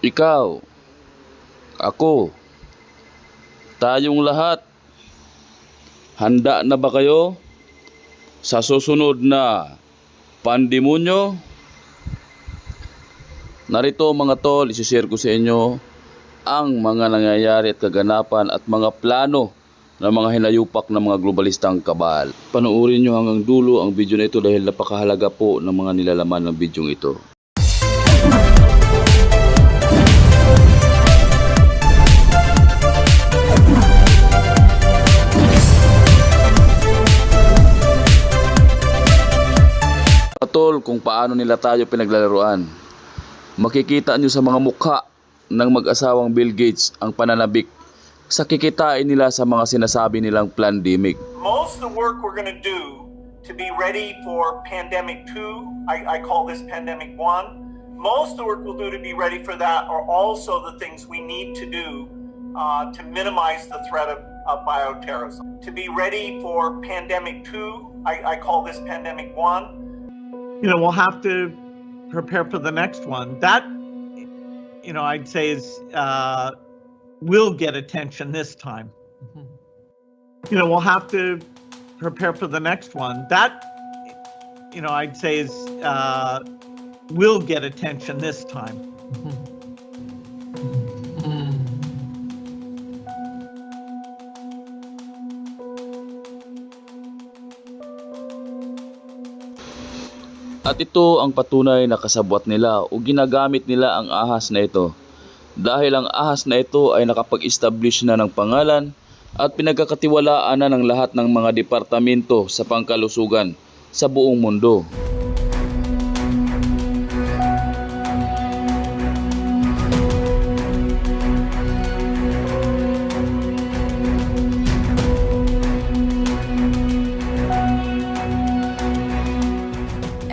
Ikaw, ako, tayong lahat, handa na ba kayo sa susunod na pandemonyo? Narito mga tol, isishare ko sa inyo ang mga nangyayari at kaganapan at mga plano ng mga hinayupak ng mga globalistang kabal. Panoorin nyo hanggang dulo ang video na ito dahil napakahalaga po ng mga nilalaman ng video ito. Tol, kung paano nila tayo pinaglalaruan. Makikita nyo sa mga mukha ng mag-asawang Bill Gates ang pananabik sa kikitain nila sa mga sinasabi nilang pandemic. Most of the work we're going to do to be ready for pandemic 2, I call this pandemic 1, most of the work we'll do to be ready for that are also the things we need to do to minimize the threat of bioterrorism. To be ready for pandemic 2, I call this pandemic 1. We'll have to prepare for the next one. That, I'd say is will get attention this time. We'll have to prepare for the next one. That, I'd say is will get attention this time. At ito ang patunay na kasabwat nila o ginagamit nila ang ahas na ito. Dahil ang ahas na ito ay nakapag-establish na ng pangalan at pinagkakatiwalaan na ng lahat ng mga departamento sa pangkalusugan sa buong mundo.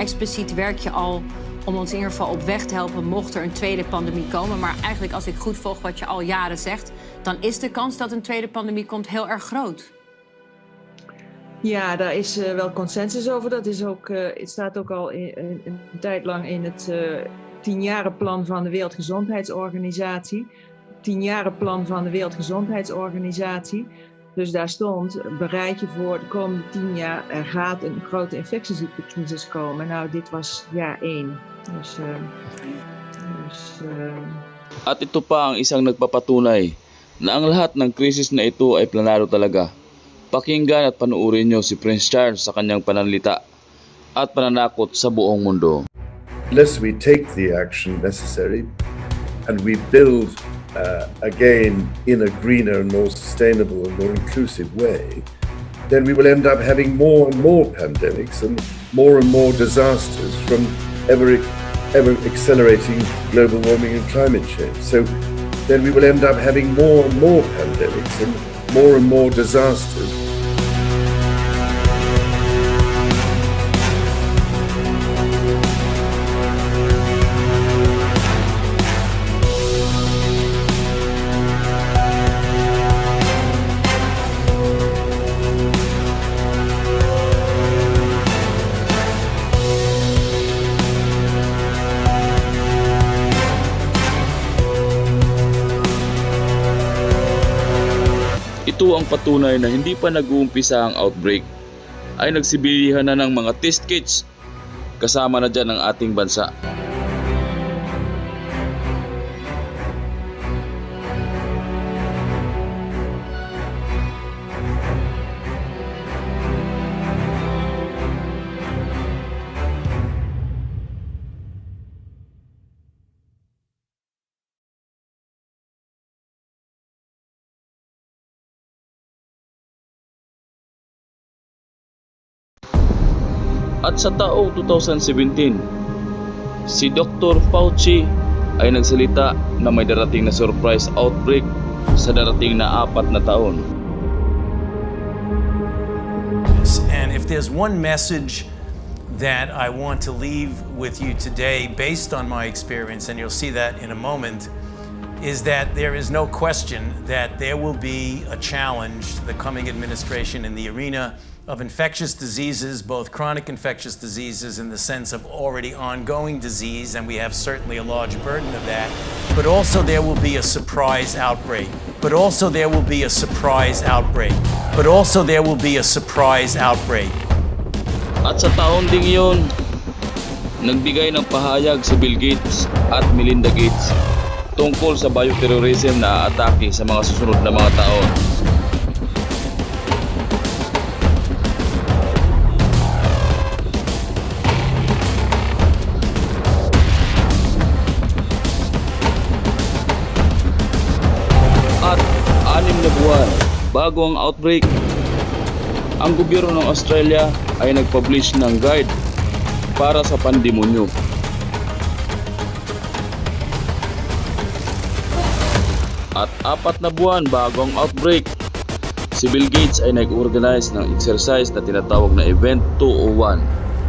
Expliciet werk je al om ons in ieder geval op weg te helpen mocht er een tweede pandemie komen. Maar eigenlijk als ik goed volg wat je al jaren zegt, dan is de kans dat een tweede pandemie komt heel erg groot. Ja, daar is wel consensus over. Dat is ook, het staat ook al een tijd lang in het 10-jarenplan van de Wereldgezondheidsorganisatie. 10-jarenplan van de Wereldgezondheidsorganisatie. Dus daar stond, bereid je voor de komende 10 jaar, er gaat een grote infectieziektecrisis komen. Nou, dit was jaar 1. At ito pa ang isang nagpapatunay na ang lahat ng krisis na ito ay planado talaga. Pakinggan at panuorin nyo si Prince Charles sa kanyang pananalita at pananakot sa buong mundo. Unless we take the action necessary and we build again in a greener, more sustainable and more inclusive way, then we will end up having more and more pandemics and more disasters from ever accelerating global warming and climate change. So then we will end up having more and more pandemics and more disasters. Ito ang patunay na hindi pa nag-uumpisa ang outbreak ay nagsibilihan na ng mga test kits kasama na dyan ang ating bansa. At sa taong 2017, si Dr. Fauci ay nagsalita na may darating na surprise outbreak sa darating na 4 na taon. And if there's one message that I want to leave with you today based on my experience, and you'll see that in a moment, is that there is no question that there will be a challenge to the coming administration in the arena of infectious diseases, both chronic infectious diseases in the sense of already ongoing disease, and we have certainly a large burden of that, But also there will be a surprise outbreak. But also there will be a surprise outbreak. But also there will be a surprise outbreak. At sa taon ding iyon, nagbigay ng pahayag si Bill Gates at Melinda Gates tungkol sa bioterrorism na aatake sa mga susunod na mga taon. At 6 na buwan bago ang outbreak, ang gobyerno ng Australia ay nag-publish ng guide para sa pandemonyo. At 4 na buwan bago ang outbreak, si Bill Gates ay nag-organize ng exercise na tinatawag na Event 201.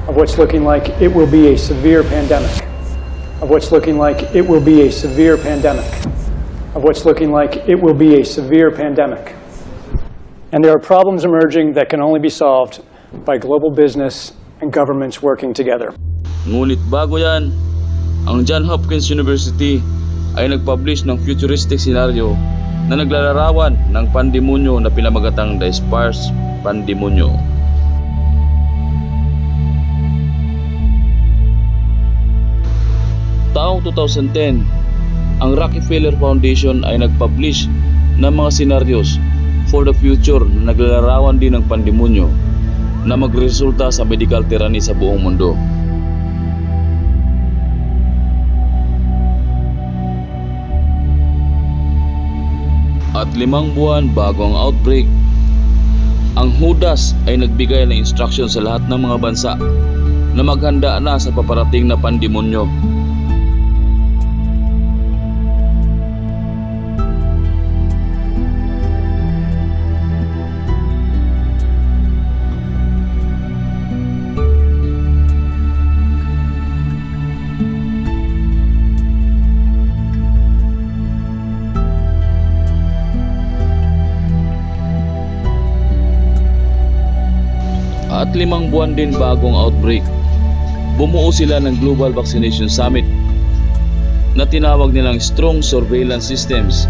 Of what's looking like it will be a severe pandemic. Of what's looking like it will be a severe pandemic. Of what's looking like it will be a severe pandemic. And there are problems emerging that can only be solved by global business and governments working together. Ngunit bago yan, ang Johns Hopkins University ay nag-publish ng futuristic scenario na naglalarawan ng pandemonyo na pinamagatang The Sparse Pandemonyo. Taong 2010, ang Rockefeller Foundation ay nag-publish ng mga scenarios for the future na naglalarawan din ng pandemonyo na magresulta sa medical tyranny sa buong mundo. At 5 buwan bago ang outbreak, ang Judas ay nagbigay ng instruction sa lahat ng mga bansa na maghanda na sa paparating na pandemonyo. At 5 buwan din bagong outbreak, bumuo sila ng Global Vaccination Summit na tinawag nilang Strong Surveillance Systems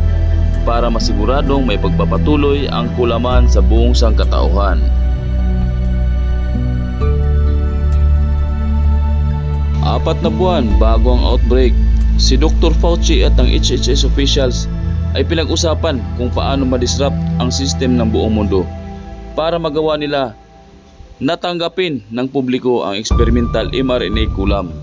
para masiguradong may pagpapatuloy ang kulaman sa buong sangkatauhan. 4 na buwan bago ang outbreak, si Dr. Fauci at ang HHS officials ay pinag-usapan kung paano ma-disrupt ang system ng buong mundo para magawa nila natanggapin ng publiko ang experimental mRNA kulam.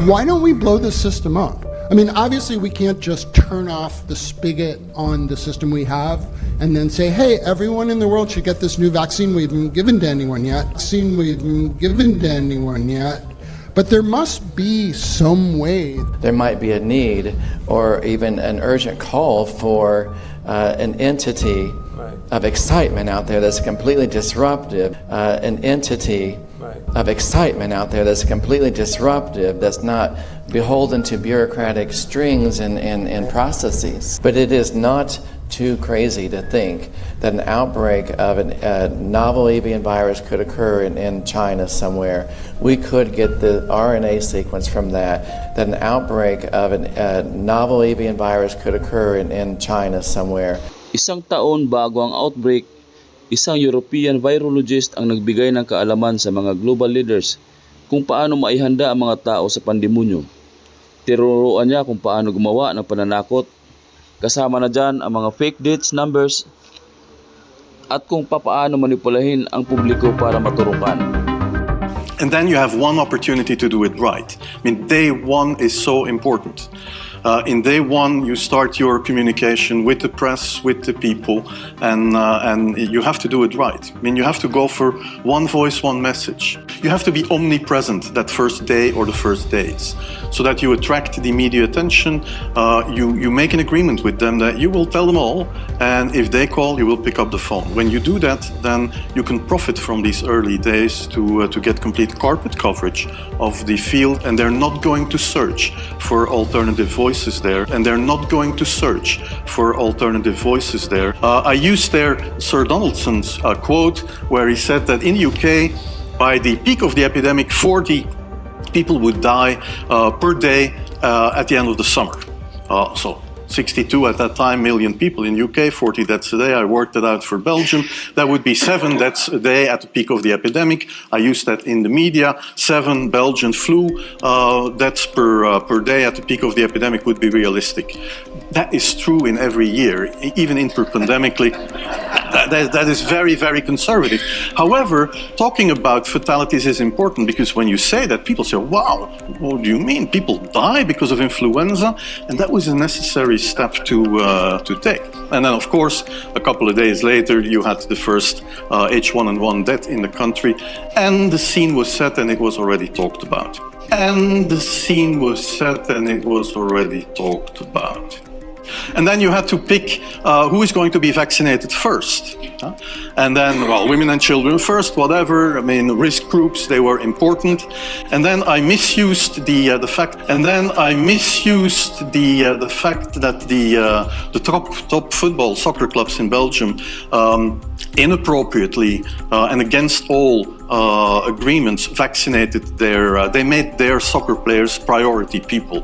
Why don't we blow the system up? I mean, obviously we can't just turn off the spigot on the system we have and then say, hey, everyone in the world should get this new vaccine we haven't given to anyone yet. But there must be some way. There might be a need or even an urgent call for an entity of excitement out there that's completely disruptive, an entity of excitement out there that's completely disruptive, that's not beholden to bureaucratic strings and processes. But it is not too crazy to think that an outbreak of a novel avian virus could occur in China somewhere. We could get the RNA sequence from that an outbreak of a novel avian virus could occur in China somewhere. 1 taon bago ang outbreak, isang European virologist ang nagbigay ng kaalaman sa mga global leaders kung paano maihanda ang mga tao sa pandemonyo. Tinuruan niya kung paano gumawa ng pananakot, kasama na dyan ang mga fake dates, numbers, at kung paano manipulahin ang publiko para maturukan. And then you have one opportunity to do it right. I mean, day one is so important. In day one, you start your communication with the press, with the people, and you have to do it right. I mean, you have to go for one voice, one message. You have to be omnipresent that first day or the first days, so that you attract the media attention. You make an agreement with them that you will tell them all, and if they call, you will pick up the phone. When you do that, then you can profit from these early days to get complete carpet coverage of the field, and they're not going to search for alternative voices there, and they're not going to search for alternative voices there. I used there Sir Donaldson's quote, where he said that in the UK, by the peak of the epidemic, 40 people would die per day at the end of the summer. So 62 at that time million people in UK, 40 deaths a day. I worked it out for Belgium. That would be 7 deaths a day at the peak of the epidemic. I used that in the media. 7 Belgian flu deaths per day at the peak of the epidemic would be realistic. That is true in every year, even interpandemically. That is very, very conservative. However, talking about fatalities is important because when you say that, people say, wow, what do you mean? People die because of influenza? And that was a necessary step to take. And then, of course, a couple of days later, you had the first H1N1 death in the country, and the scene was set and it was already talked about. And the scene was set and it was already talked about. And then you had to pick who is going to be vaccinated first. And then, well, women and children first, whatever. I mean, risk groups, they were important. And then I misused the fact. And then I misused the fact that the top football soccer clubs in Belgium inappropriately and against all agreements vaccinated they made their soccer players priority people.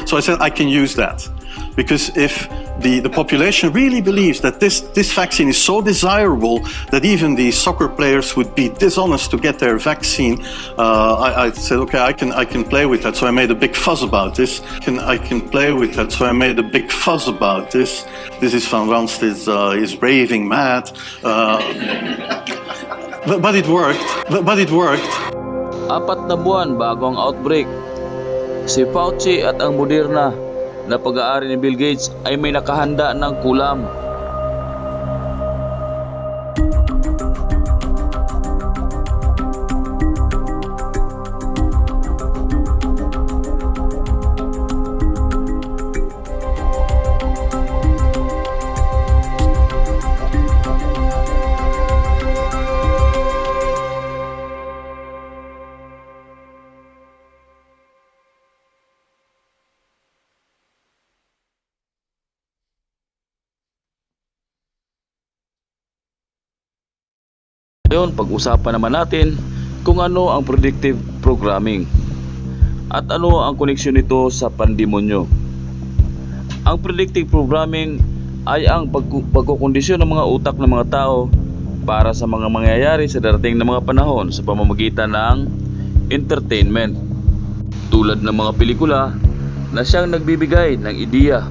So I said I can use that. Because if the population really believes that this vaccine is so desirable that even the soccer players would be dishonest to get their vaccine, I said, okay, I can play with that. So I made a big fuss about this. I can play with that. So I made a big fuss about this. This is Van Ranst is raving mad. But it worked. But it worked. 4 na buwan bago ang outbreak, si Fauci at ang Moderna na pag-aari ni Bill Gates ay may nakahanda ng kulam. Ngayon, pag-usapan naman natin kung ano ang predictive programming at ano ang koneksyon nito sa pandemonyo. Ang predictive programming ay ang pagkukondisyon ng mga utak ng mga tao para sa mga mangyayari sa darating na mga panahon sa pamamagitan ng entertainment. Tulad ng mga pelikula na siyang nagbibigay ng ideya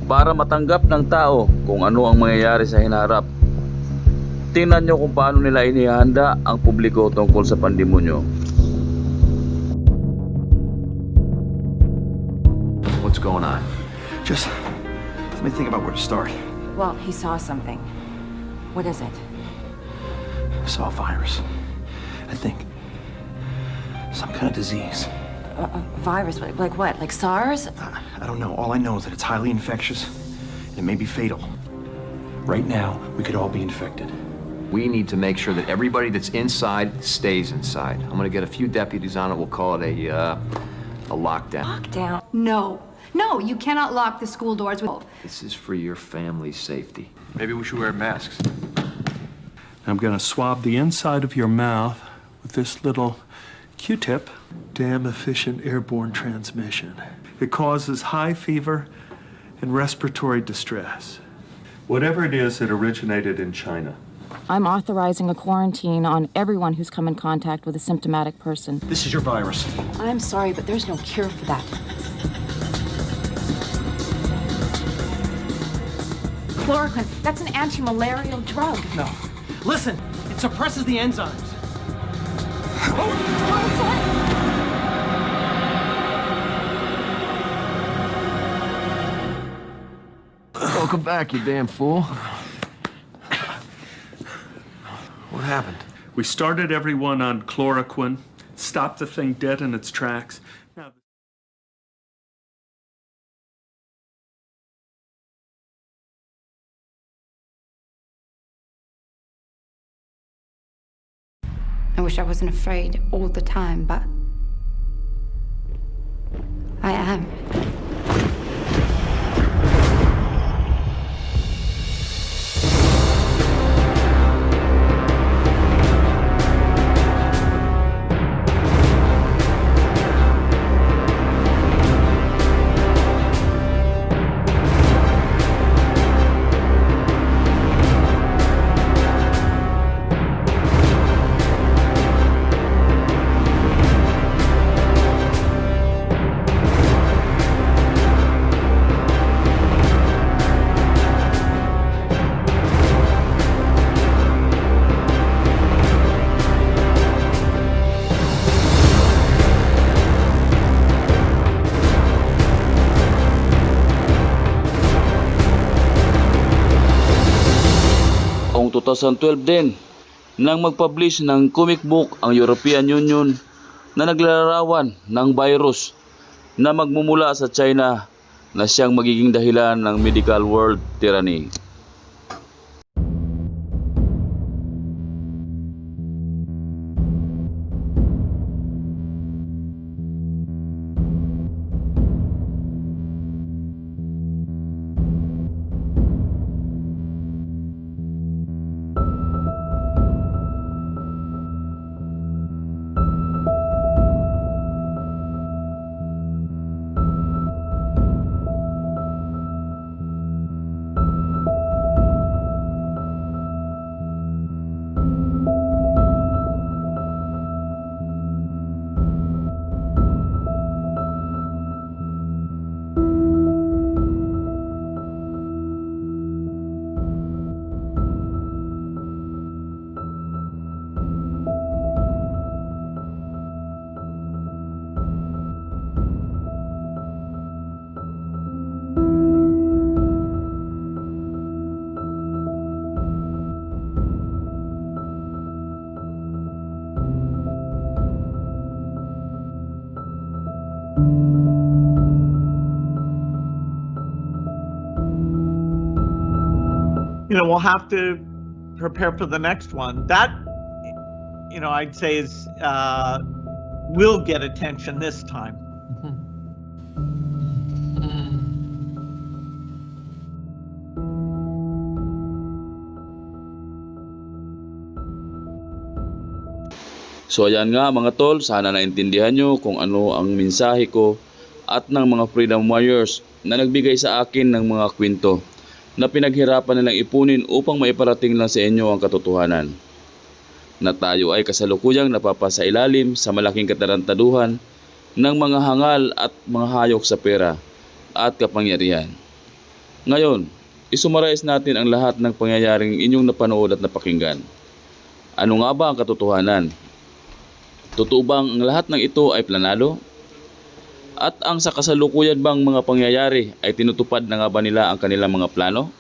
para matanggap ng tao kung ano ang mangyayari sa hinaharap. Tingnan nyo kung paano nila inihanda ang publiko tungkol sa pandemonyo. What's going on? Just let me think about where to start. Well, he saw something. What is it? I saw a virus. I think some kind of disease. A virus? Like what? Like SARS? I don't know. All I know is that it's highly infectious and it may be fatal. Right now, we could all be infected. We need to make sure that everybody that's inside stays inside. I'm going to get a few deputies on it. We'll call it a lockdown. Lockdown? No. No, you cannot lock the school doors. This is for your family's safety. Maybe we should wear masks. I'm going to swab the inside of your mouth with this little Q-tip. Damn efficient airborne transmission. It causes high fever and respiratory distress. Whatever it is, it originated in China. I'm authorizing a quarantine on everyone who's come in contact with a symptomatic person. This is your virus. I'm sorry, but there's no cure for that. Chloroquine, that's an anti-malarial drug. No. Listen, it suppresses the enzymes. Welcome back, you damn fool. What happened? We started everyone on chloroquine, stopped the thing dead in its tracks. Now, I wish I wasn't afraid all the time, but I am. noong 2012 din nang mag-publish ng comic book ang European Union na naglalarawan ng virus na magmumula sa China na siyang magiging dahilan ng medical world tyranny. We'll have to prepare for the next one. That, I'd say is will get attention this time. So ayan nga mga tol, sana naintindihan nyo kung ano ang mensahe ko at ng mga freedom warriors na nagbigay sa akin ng mga kwento na pinaghirapan nilang ipunin upang maiparating lang sa inyo ang katotohanan. Na tayo ay kasalukuyang napapasailalim sa malaking katarantaduhan ng mga hangal at mga hayok sa pera at kapangyarihan. Ngayon, isummarize natin ang lahat ng pangyayaring inyong napanood at napakinggan. Ano nga ba ang katotohanan? Totoo bang ang lahat ng ito ay planado? At ang sa kasalukuyan bang mga pangyayari ay tinutupad na nga ba nila ang kanilang mga plano?